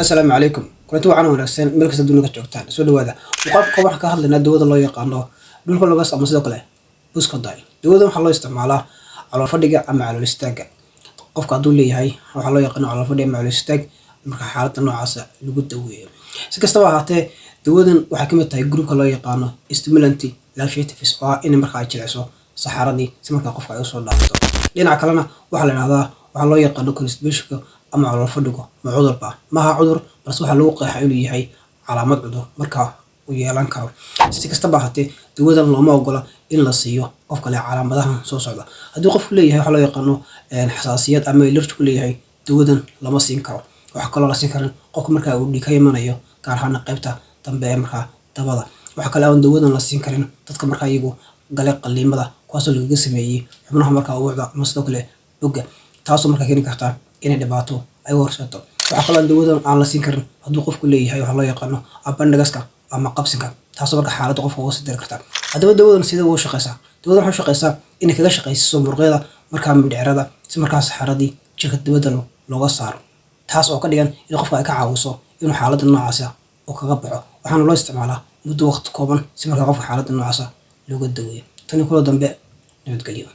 السلام عليكم كنت وعنا ونكسن ملك الدنيا كجوجتان soo dhawaada muuqaalka waxaan ka hadlaynaa dawada loo yaqaano dhulka laga sameeyo sidoo kale buscodyl dawada waxaa loo isticmaalaa calool fadhiga ama calool istaaga qofka haduu leeyahay waxaa loo yaqaan calool fadhiga ama calool istaag marka xaaladda noocaas lagu daweeyo si kastaba ha ahaatee dawadan waxay ka mid tahay groupka loo yaqaano stimulant laxatives oo in marka ay jilicso saxaradii si marka qofka ay soo dhaafto dhinaca kalena waxaa la yiraahdaa waxaa loo yaqaano constipation ama calool fadhiga ma cudur ba maaha cudur balse waxaa lagu qeexay inuu yahay calaamad cudur marka uu yeelan karo si kastaba ha ahaatee dawadan looma ogola in la siiyo qof kale calaamadahan soo socda haddii qofku leeyahay waxa loo yaqaano xasaasiyad ama allergy ku leeyahay dawadan lama siin karo waxa kale oo la siin karin qofka marka uu dhiig ka imanayo gaar ahaan qaybta dambe ee marka dabada waxa kale oo dawadan la siin karin dadka marka iyagu galay qaliimada kuwaas oo laga sameeyay xubnaha marka uu wada ama sidoo kale bogga taasoo marka keeni karta inay dhibaato ay horseedo waxa kale oo dawadan aan la siin karin hadduu qofku leeyahay waxa loo yaqaano appendiciska ama qabsinka taasoo marka xaaladda qofka uga sii dari karta haddaba dawadan sida uu shaqeysaa dawadan waxay shaqeysaa inay kaga shaqeyso muruqyada marka mindhicirada si markaas saxaradii jirka dibadda looga saaro taas oo ka dhigan in qofka ay ka caawiso inuu xaaladda noocaas oo kaga baxo waxaana loo isticmaalaa muddo waqti kooban si marka qofka xaaladda noocaas looga daweeyo tan kula dambe nabadgelyo.